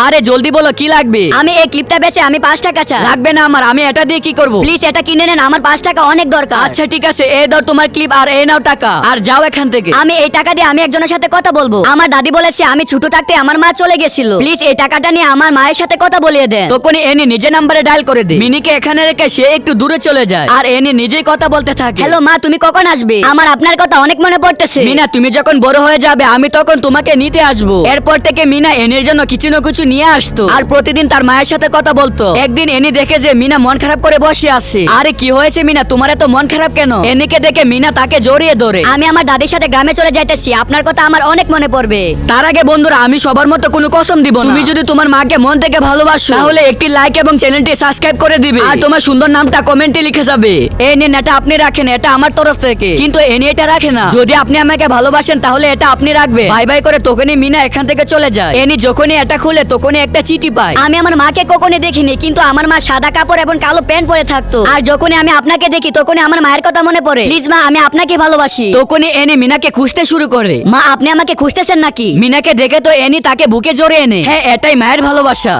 আরে জলদি বলো কি লাগবে? আমি এই ক্লিপটা বেচে আমি 5 টাকা চাই। লাগবে না আমার, আমি এটা দিয়ে কি করব? প্লিজ এটা কিনে নেন, আমার 5 টাকা অনেক দরকার। আচ্ছা ঠিক আছে, এই দাও তোমার ক্লিপ আর এই নাও টাকা, আর যাও এখান থেকে। আমি এই টাকা দিয়ে আমি একজনের সাথে কথা বলবো। আমার দাদি বলেছে আমি ছোট থাকতে আমার মা চলে গেছিল। প্লিজ এই টাকাটা নিয়ে আমার মায়ের সাথে কথা বলিয়ে দেন। তখনই এনি নিজে নাম্বারে ডায়াল করে দে। মিনিকে এখানে রেখে সে একটু দূরে চলে যায় আর এনি নিজেই কথা বলতে থাকে। হ্যালো মা, তুমি কখন আসবে? আমার আপনার কথা অনেক মনে পড়তেছে। মিনা তুমি যখন বড় হয়ে যাবে আমি তখন তোমাকে নিতে আসবো। এরপর থেকে মিনা এনির জন্য কিছু না কিছু নিয়ে আসতো আর প্রতিদিন তার মায়ের সাথে কথা বলতো। একদিন এনি দেখে যে মিনা মন খারাপ করে বসে আছে। আরে কি হয়েছে মিনা, তোমার এত মন খারাপ কেন? এনিকে দেখে মিনা তাকে জড়িয়ে ধরে। আমি আমার দাদির সাথে গ্রামে চলে যাইতেছি, আপনার কথা আমার অনেক মনে পড়বে। তার আগে বন্ধুরা আমি সবার মতো কোনো কসম দিব না। তুমি যদি তোমার মাকে মন থেকে ভালোবাসো তাহলে একটি লাইক এবং চ্যানেলটি সাবস্ক্রাইব করে দিবে আর তোমার সুন্দর নামটা কমেন্টে লিখে যাবে। এই নিন, এটা আপনি রাখেন, এটা আমার তরফ থেকে। কিন্তু এনি এটা রাখে না। যদি আপনি আমাকে ভালোবাসেন তাহলে এটা আপনি রাখবেন। বাই বাই করে তখনই মিনা এখান থেকে চলে যায়। এনি যখনই এটা খুলে তখনই একটা চিঠি পায়। আমি আমার মাকে কখনই দেখিনি, কিন্তু আমার মা সাদা কাপড় এবং কালো প্যান্ট পরে থাকতো। আর যখনই আমি আপনাকে দেখি তখনই আমার মায়ের কথা মনে পড়ে। প্লিজ মা, আমি আপনাকে ভালোবাসি। তখনই এনি মিনাকে খুঁজতে শুরু করে। মা, আপনি আমাকে খুঁজতেছেন নাকি? মিনাকে দেখে তো এনি তাকে বুকে জড়িয়ে এনে। হ্যাঁ, এটাই মায়ের ভালোবাসা।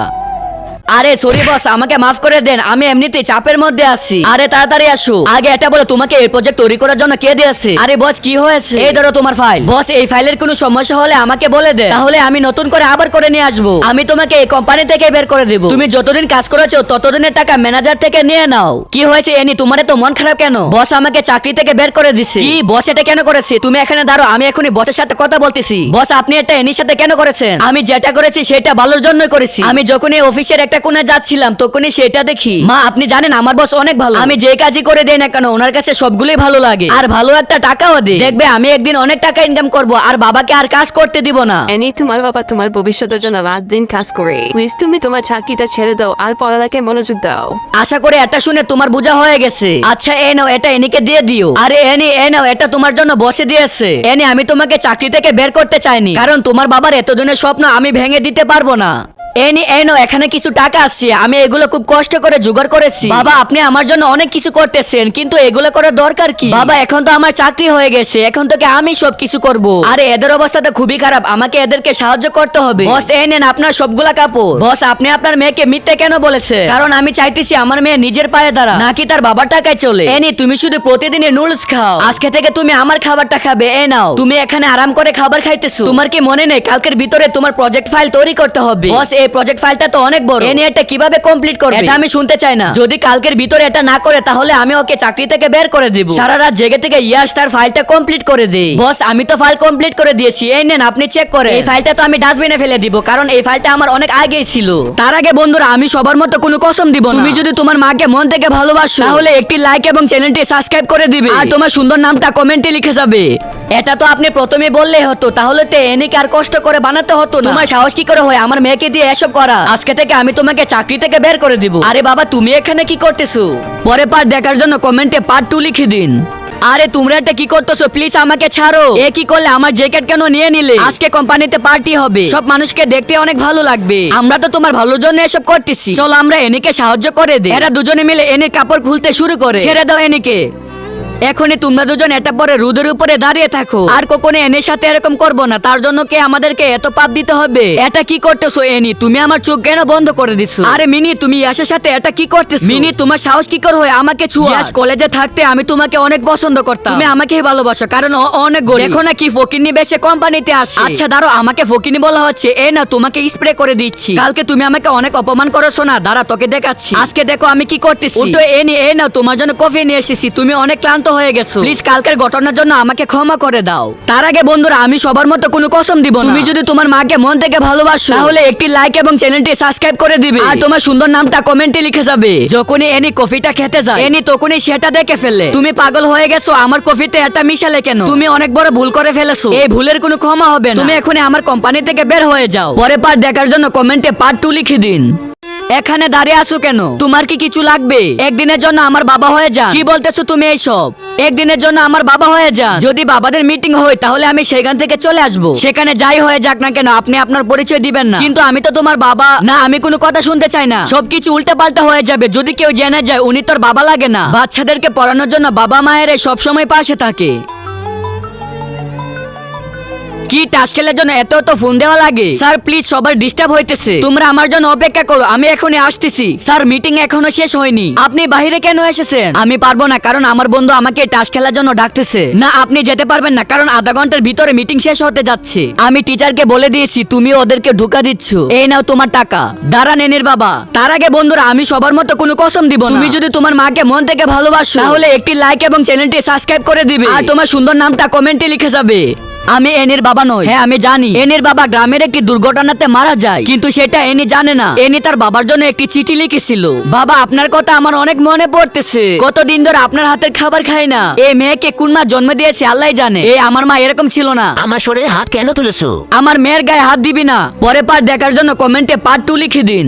আরে সরি বস, আমাকে মাফ করে দেন, আমি এমনিতে চাপের মধ্যে আছি। আরে তাড়াতাড়ি আসো। আগে এটা বলো, তোমাকে এই প্রজেক্ট তৈরি করার জন্য কে দিয়েছে? আরে বস কি হয়েছে? এই ধরো তোমার ফাইল। বস এই ফাইলের কোনো সমস্যা হলে আমাকে বলে দে, তাহলে আমি নতুন করে আবার করে নিয়ে আসবো। আমি তোমাকে এই কোম্পানি থেকে বের করে দেব। তুমি যতদিন কাজ করেছো ততদিনের টাকা ম্যানেজার থেকে নিয়ে নাও। কি হয়েছে এনি, তোমার তো মন খারাপ কেন? বস আমাকে চাকরি থেকে বের করে দিছে। কি বস এটা কেন করেছে? তুমি এখানে দাঁড়ো, আমি এখনই বসের সাথে কথা বলতেছি। বস আপনি এটা এনির সাথে কেন করেছেন? আমি যেটা করেছি সেটা ভালোর জন্যই করেছি। আমি যখনই অফিসের একটা কোণে যাচ্ছিলাম তখনই সেটা দেখি। মা আপনি জানেন আমার বস অনেক ভালো। আমি যে কাজই করে দেই না কেন ওনার কাছে সবগুলোই ভালো লাগে আর ভালো একটা টাকাও দেয়। দেখবে আমি একদিন অনেক টাকা ইনকাম করব আর বাবাকে আর কাজ করতে দিব না। এনি তোমার বাবা তোমার ভবিষ্যতের জন্য রাত দিন কাজ করে। প্লিজ তুমি তোমার চাকরিটা ছেড়ে দাও আর পড়ালেখায় মনোযোগ দাও। আশা করি এটা শুনে তোমার বোঝা হয়ে গেছে। আচ্ছা এই নাও, এটা এনিকে দিয়ে দিও। আরে এনি এই নাও, এটা তোমার জন্য বসে দিয়েছে। এনি আমি তোমাকে চাকরি থেকে বের করতে চাইনি, কারণ তোমার বাবার এতদিনের স্বপ্ন আমি ভেঙে দিতে পারবো না। এনি এই নাও, এখানে কিছু টাকা আসছে, আমি এগুলো খুব কষ্ট করে জোগাড় করেছি। বাবা আপনি আমার জন্য অনেক কিছু করতেছেন, কিন্তু এগুলো করার দরকার কি? বাবা এখন তো আমার চাকরি হয়ে গেছে, এখন থেকে আমি সবকিছু করব। আরে এদের অবস্থা তো খুবই খারাপ, আমাকে এদেরকে সাহায্য করতে হবে। বস এই নেন আপনার সবগুলা কাপড়। বস আপনি আপনার মেয়েকে মিথ্যে কেন বলেছে? কারণ আমি চাইতেছি আমার মেয়ে নিজের পায়ে দাঁড়া, নাকি তার বাবার টাকায় চলে। এনি তুমি শুধু প্রতিদিনই নুডলস খাও, আজকে থেকে তুমি আমার খাবারটা খাবে। এ নাও, তুমি এখানে আরাম করে খাবার খাইতেছো। তোমার কি মনে নেই কালকের ভিতরে তোমার প্রজেক্ট ফাইল তৈরি করতে হবে? বস এই প্রজেক্ট ফাইলটা তো অনেক বড়, এনি এটা কিভাবে কমপ্লিট করবে এটা আমি শুনতে চাই না। যদি কালকের ভিতরে এটা না করে তাহলে আমি ওকে চাকরি থেকে বের করে দেব। সারা রাত জেগে থেকে ইয়াস তার ফাইলটা কমপ্লিট করে দেই। বস আমি তো ফাইল কমপ্লিট করে দিয়েছি, এই নেন আপনি চেক করে। এই ফাইলটা তো আমি ডাস্টবিনে ফেলে দিব, কারণ এই ফাইলটা আমার অনেক আগেই ছিল। তার আগে বন্ধুরা আমি সবার মতো কোনো কসম দিব না। তুমি যদি তোমার মাকে মন থেকে ভালোবাসো তাহলে একটি লাইক এবং চ্যানেলটি সাবস্ক্রাইব করে দিবে আর তোমার সুন্দর নামটা কমেন্টে লিখে যাবে। এটা তো আপনি প্রথমে বললেই হতো, তাহলে তো এনিকে আর কষ্ট করে বানাতে হতো না। তোমার সাহস কি করে হয় আমার মেয়েকে দিয়ে এসব করা? আজকে থেকে আমি তোমাকে চাকরি থেকে বের করে দিব। আরে বাবা তুমি এখানে কি করতেছো? পরে পার্ট দেখার জন্য কমেন্টে পার্ট 2 লিখে দিন। আরে তোমরা এটা কি করতেছো? প্লিজ আমাকে ছাড়ো। এ কি করলে? আমার জ্যাকেট কেন নিয়ে নিলে? আজকে কোম্পানিতে পার্টি হবে, সব মানুষকে দেখতে অনেক ভালো লাগবে। আমরা তো তোমার ভালোর জন্য এসব করতেছি, চলো আমরা এনিকে সাহায্য করে দিই। এরা দুজনে মিলে এনির কাপড় খুলতে শুরু করে। ছেড়ে দাও এনিকে। এখনই তোমরা দুজন এটা পরে রোদের উপরে দাঁড়িয়ে থাকো, আর কখনো এনির সাথে এরকম করবো না। তার জন্য কে আমাদেরকে এত পাপ দিতে হবে? এটা কি করতেছো এনি? তুমি আমার চোখ কেন বন্ধ করে দিছো? আরে মিনি তুমি ইয়াসের সাথে এটা কি করতেছো? মিনি তোমার সাহস কি করে হয় আমাকে ছুঁয়া? ইয়াস কলেজে থাকতে আমি তোমাকে অনেক পছন্দ করতাম, তুমি আমাকেই ভালোবাসো কারণ ও অনেক গরিব। দেখো না কি ফকিনি বেশে কোম্পানিতে আসে। আচ্ছা দাঁড়ো, আমাকে ফকিনি বলা হচ্ছে। এই না তোমাকে স্প্রে করে দিচ্ছি। কালকে তুমি আমাকে অনেক অপমান করেছো না, দাঁড়া তোকে দেখাচ্ছি। আজকে দেখো আমি কি করতেছি। উল্টো এনি এই না তোমার জন্য কফি নিয়ে এসেছি, তুমি অনেক ক্লান্ত হয়ে গেছো। প্লিজ কালকের ঘটনার জন্য আমাকে ক্ষমা করে দাও। তার আগে বন্ধুরা আমি সবার মতো কোনো কসম দিব না। তুমি যদি তোমার মাকে মন থেকে ভালোবাসো তাহলে একটি লাইক এবং চ্যানেলটি সাবস্ক্রাইব করে দিবে আর তোমার সুন্দর নামটা কমেন্টে লিখে যাবে। যখনই এনি কফিটা খেতে যায় এনি তখনই সেটা দেখে ফেলে। তুমি পাগল হয়ে গেছো, আমার কফিতে এটা মিশালে কেন? তুমি অনেক বড় ভুল করে ফেলেছো, এই ভুলের কোনো ক্ষমা হবে না। তুমি এখনই আমার কোম্পানি থেকে বের হয়ে যাও। পরে পার্ট দেখার জন্য কমেন্টে পার্ট 2 লিখে দিন। এখানে দাঁড়িয়ে আছো কেন? তোমার কি কিছু লাগবে? একদিনের জন্য আমার বাবা হয়ে যান। কি বলতেছো তুমি এইসব? একদিনের জন্য আমার বাবা হয়ে যান। যদি বাবাদের মিটিং হয় তাহলে আমি সেখান থেকে চলে আসবো। সেখানে যাই হয়ে যাক না কেন আপনি আপনার পরিচয় দিবেন না। কিন্তু আমি তো তোমার বাবা না, আমি কোনো কথা শুনতে চাই না। সবকিছু উল্টা পাল্টা হয়ে যাবে যদি কেউ জেনে যায় উনি তোর বাবা লাগে না। বাচ্চাদেরকে পড়ানোর জন্য বাবা মায়ের সবসময় পাশে থাকে। কি টাস খেলার জন্য এত এত ফোন দেওয়া লাগে? স্যার প্লিজ, সবার ডিস্টার্ব হইতেছে, তোমরা আমার জন্য অপেক্ষা করো, আমি এখনই আসতেছি। স্যার মিটিং এখনো শেষ হয়নি, আপনি বাইরে কেন এসেছেন? আমি পারবো না, কারণ আমার বন্ধু আমাকে টাস খেলার জন্য ডাকতেছে। না, আপনি যেতে পারবেন না, কারণ আধা ঘন্টার ভিতরে মিটিং শেষ হতে যাচ্ছে। আমি টিচারকে বলে দিয়েছি তুমি ওদেরকে ধোঁকা দিচ্ছ। এই নাও তোমার টাকা। দাঁড়ান এনির বাবা, তার আগে বন্ধুরা আমি সবার মতো কোনো কসম দিব না। তুমি যদি তোমার মাকে মন থেকে ভালোবাসো তাহলে একটি লাইক এবং চ্যানেলটি সাবস্ক্রাইব করে দিবে, আর তোমার সুন্দর নামটা কমেন্টে লিখে যাবে। আমি এনির বাবা নই। হ্যাঁ আমি জানি এনির বাবা গ্রামের একটি দুর্ঘটনাতে মারা যায়, কিন্তু সেটা এনি জানে না। এনি তার বাবার জন্য একটি চিঠি লিখেছিল। বাবা, আপনার কথা আমার অনেক মনে পড়তেছে, কতদিন ধরে আপনার হাতের খাবার খাই না। এই মেয়েকে কোন মা জন্ম দিয়েছে আল্লাহ জানে। আমার মা এরকম ছিল না। আমার শরীরে হাত কেন তুলেছো? আমার মেয়ের গায়ে হাত দিবি না। পরে পার্ট দেখার জন্য কমেন্টে পার্ট 2 লিখে দিন।